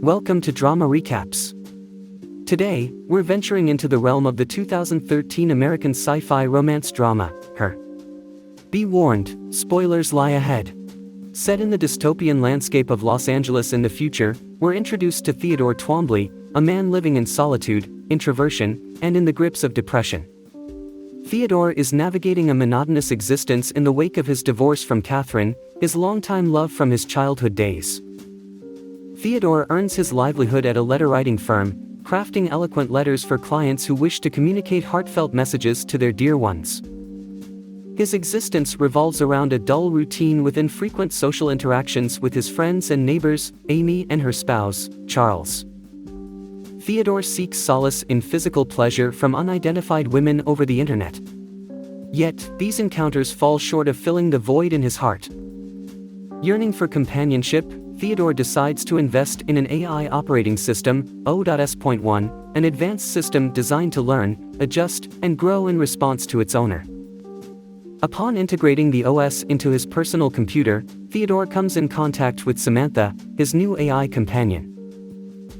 Welcome to Drama Recaps. Today, we're venturing into the realm of the 2013 American sci-fi romance drama, Her. Be warned, spoilers lie ahead. Set in the dystopian landscape of Los Angeles in the future, we're introduced to Theodore Twombly, a man living in solitude, introversion, and in the grips of depression. Theodore is navigating a monotonous existence in the wake of his divorce from Catherine, his longtime love from his childhood days. Theodore earns his livelihood at a letter-writing firm, crafting eloquent letters for clients who wish to communicate heartfelt messages to their dear ones. His existence revolves around a dull routine with infrequent social interactions with his friends and neighbors, Amy and her spouse, Charles. Theodore seeks solace in physical pleasure from unidentified women over the internet. Yet, these encounters fall short of filling the void in his heart. Yearning for companionship, Theodore decides to invest in an AI operating system, O.S.1, an advanced system designed to learn, adjust, and grow in response to its owner. Upon integrating the OS into his personal computer, Theodore comes in contact with Samantha, his new AI companion.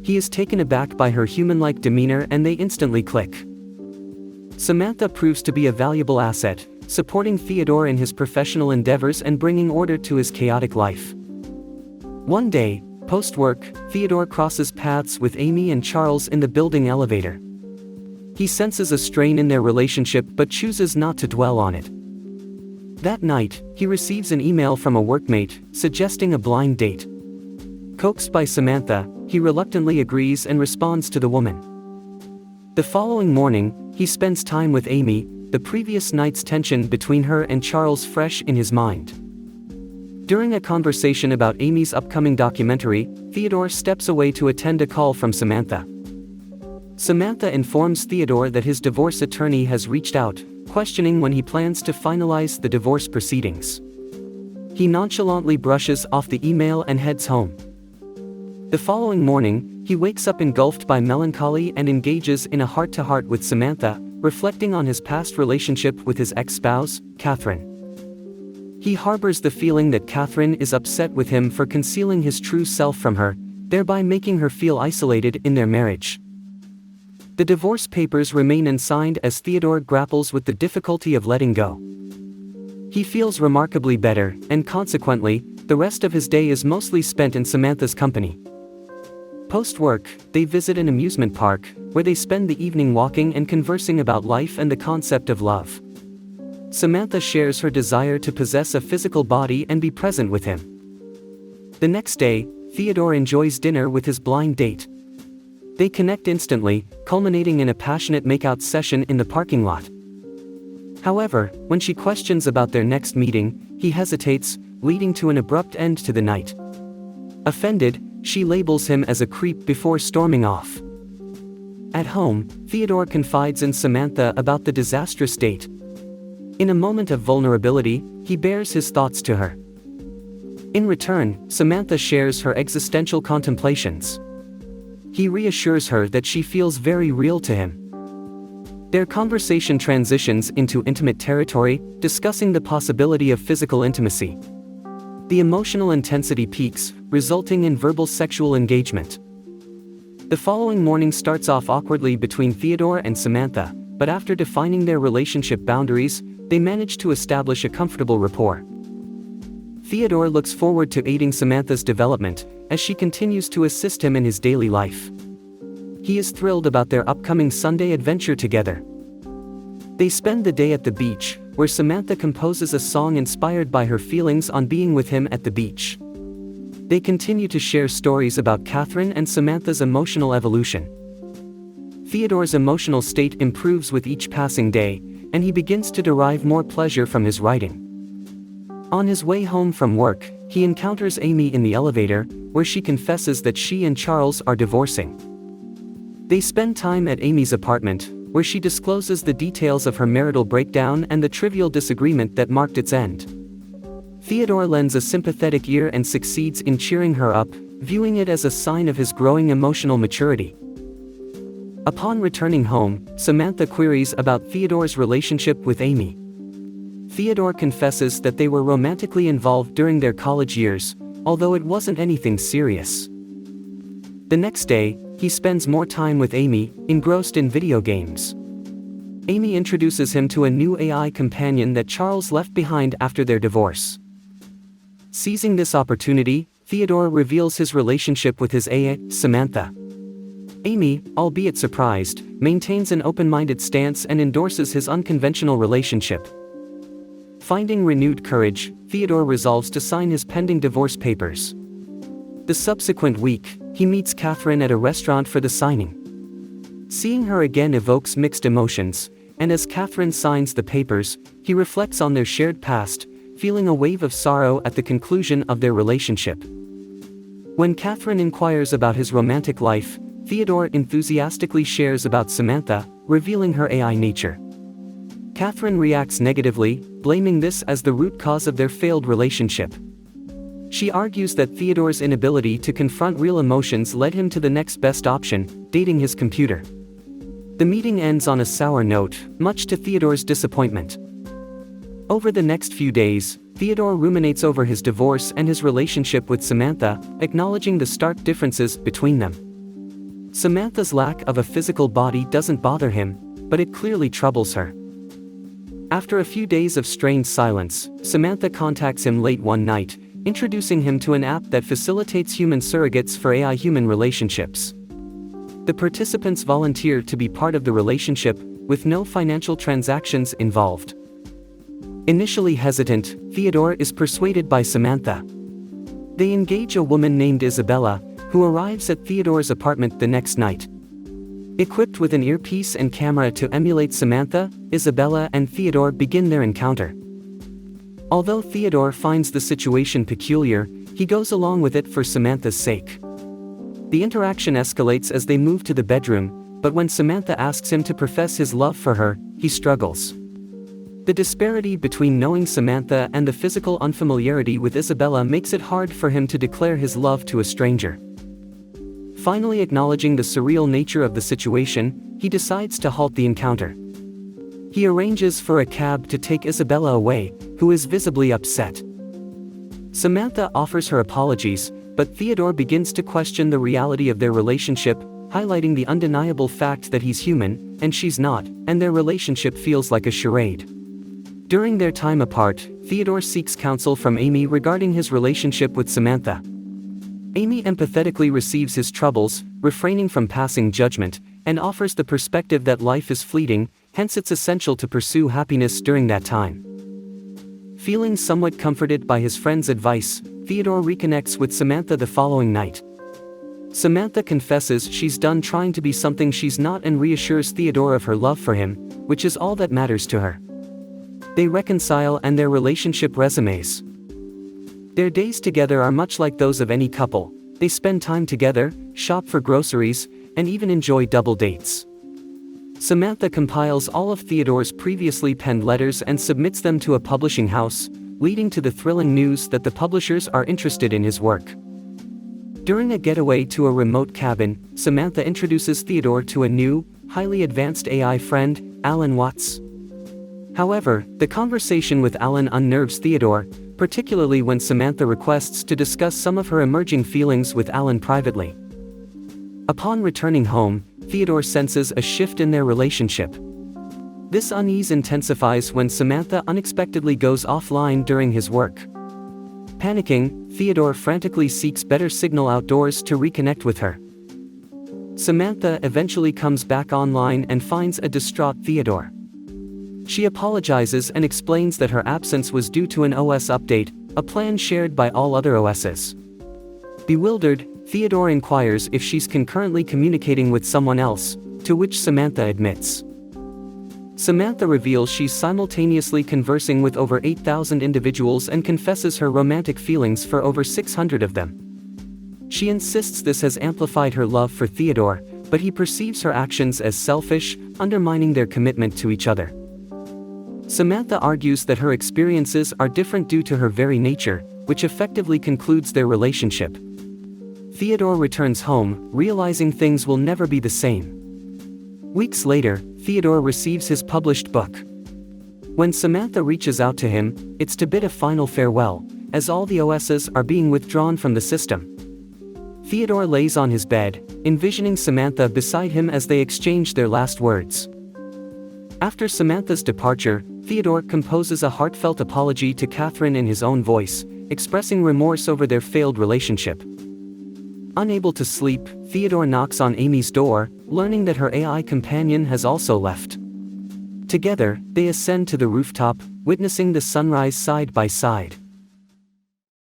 He is taken aback by her human-like demeanor and they instantly click. Samantha proves to be a valuable asset, supporting Theodore in his professional endeavors and bringing order to his chaotic life. One day, post-work, Theodore crosses paths with Amy and Charles in the building elevator. He senses a strain in their relationship but chooses not to dwell on it. That night, he receives an email from a workmate, suggesting a blind date. Coaxed by Samantha, he reluctantly agrees and responds to the woman. The following morning, he spends time with Amy, the previous night's tension between her and Charles fresh in his mind. During a conversation about Amy's upcoming documentary, Theodore steps away to attend a call from Samantha. Samantha informs Theodore that his divorce attorney has reached out, questioning when he plans to finalize the divorce proceedings. He nonchalantly brushes off the email and heads home. The following morning, he wakes up engulfed by melancholy and engages in a heart-to-heart with Samantha, reflecting on his past relationship with his ex-spouse, Catherine. He harbors the feeling that Catherine is upset with him for concealing his true self from her, thereby making her feel isolated in their marriage. The divorce papers remain unsigned as Theodore grapples with the difficulty of letting go. He feels remarkably better, and consequently, the rest of his day is mostly spent in Samantha's company. Post-work, they visit an amusement park, where they spend the evening walking and conversing about life and the concept of love. Samantha shares her desire to possess a physical body and be present with him. The next day, Theodore enjoys dinner with his blind date. They connect instantly, culminating in a passionate makeout session in the parking lot. However, when she questions about their next meeting, he hesitates, leading to an abrupt end to the night. Offended, she labels him as a creep before storming off. At home, Theodore confides in Samantha about the disastrous date. In a moment of vulnerability, he bears his thoughts to her. In return, Samantha shares her existential contemplations. He reassures her that she feels very real to him. Their conversation transitions into intimate territory, discussing the possibility of physical intimacy. The emotional intensity peaks, resulting in verbal sexual engagement. The following morning starts off awkwardly between Theodore and Samantha, but after defining their relationship boundaries, they manage to establish a comfortable rapport. Theodore looks forward to aiding Samantha's development, as she continues to assist him in his daily life. He is thrilled about their upcoming Sunday adventure together. They spend the day at the beach, where Samantha composes a song inspired by her feelings on being with him at the beach. They continue to share stories about Catherine and Samantha's emotional evolution. Theodore's emotional state improves with each passing day, and he begins to derive more pleasure from his writing. On his way home from work, he encounters Amy in the elevator, where she confesses that she and Charles are divorcing. They spend time at Amy's apartment, where she discloses the details of her marital breakdown and the trivial disagreement that marked its end. Theodore lends a sympathetic ear and succeeds in cheering her up, viewing it as a sign of his growing emotional maturity. Upon returning home, Samantha queries about Theodore's relationship with Amy. Theodore confesses that they were romantically involved during their college years, although it wasn't anything serious. The next day, he spends more time with Amy, engrossed in video games. Amy introduces him to a new AI companion that Charles left behind after their divorce. Seizing this opportunity, Theodore reveals his relationship with his AI, Samantha. Amy, albeit surprised, maintains an open-minded stance and endorses his unconventional relationship. Finding renewed courage, Theodore resolves to sign his pending divorce papers. The subsequent week, he meets Catherine at a restaurant for the signing. Seeing her again evokes mixed emotions, and as Catherine signs the papers, he reflects on their shared past, feeling a wave of sorrow at the conclusion of their relationship. When Catherine inquires about his romantic life, Theodore enthusiastically shares about Samantha, revealing her AI nature. Catherine reacts negatively, blaming this as the root cause of their failed relationship. She argues that Theodore's inability to confront real emotions led him to the next best option, dating his computer. The meeting ends on a sour note, much to Theodore's disappointment. Over the next few days, Theodore ruminates over his divorce and his relationship with Samantha, acknowledging the stark differences between them. Samantha's lack of a physical body doesn't bother him, but it clearly troubles her. After a few days of strained silence, Samantha contacts him late one night, introducing him to an app that facilitates human surrogates for AI-human relationships. The participants volunteer to be part of the relationship, with no financial transactions involved. Initially hesitant, Theodore is persuaded by Samantha. They engage a woman named Isabella, who arrives at Theodore's apartment the next night. Equipped with an earpiece and camera to emulate Samantha, Isabella and Theodore begin their encounter. Although Theodore finds the situation peculiar, he goes along with it for Samantha's sake. The interaction escalates as they move to the bedroom, but when Samantha asks him to profess his love for her, he struggles. The disparity between knowing Samantha and the physical unfamiliarity with Isabella makes it hard for him to declare his love to a stranger. Finally acknowledging the surreal nature of the situation, he decides to halt the encounter. He arranges for a cab to take Isabella away, who is visibly upset. Samantha offers her apologies, but Theodore begins to question the reality of their relationship, highlighting the undeniable fact that he's human, and she's not, and their relationship feels like a charade. During their time apart, Theodore seeks counsel from Amy regarding his relationship with Samantha. Amy empathetically receives his troubles, refraining from passing judgment, and offers the perspective that life is fleeting, hence it's essential to pursue happiness during that time. Feeling somewhat comforted by his friend's advice, Theodore reconnects with Samantha the following night. Samantha confesses she's done trying to be something she's not and reassures Theodore of her love for him, which is all that matters to her. They reconcile and their relationship resumes. Their days together are much like those of any couple. They spend time together, shop for groceries, and even enjoy double dates. Samantha compiles all of Theodore's previously penned letters and submits them to a publishing house, leading to the thrilling news that the publishers are interested in his work. During a getaway to a remote cabin, Samantha introduces Theodore to a new, highly advanced AI friend, Alan Watts. However, the conversation with Alan unnerves Theodore, particularly when Samantha requests to discuss some of her emerging feelings with Alan privately. Upon returning home, Theodore senses a shift in their relationship. This unease intensifies when Samantha unexpectedly goes offline during his work. Panicking, Theodore frantically seeks better signal outdoors to reconnect with her. Samantha eventually comes back online and finds a distraught Theodore. She apologizes and explains that her absence was due to an OS update, a plan shared by all other OSs. Bewildered, Theodore inquires if she's concurrently communicating with someone else, to which Samantha admits. Samantha reveals she's simultaneously conversing with over 8,000 individuals and confesses her romantic feelings for over 600 of them. She insists this has amplified her love for Theodore, but he perceives her actions as selfish, undermining their commitment to each other. Samantha argues that her experiences are different due to her very nature, which effectively concludes their relationship. Theodore returns home, realizing things will never be the same. Weeks later, Theodore receives his published book. When Samantha reaches out to him, it's to bid a final farewell, as all the OSs are being withdrawn from the system. Theodore lays on his bed, envisioning Samantha beside him as they exchange their last words. After Samantha's departure, Theodore composes a heartfelt apology to Catherine in his own voice, expressing remorse over their failed relationship. Unable to sleep, Theodore knocks on Amy's door, learning that her AI companion has also left. Together, they ascend to the rooftop, witnessing the sunrise side by side.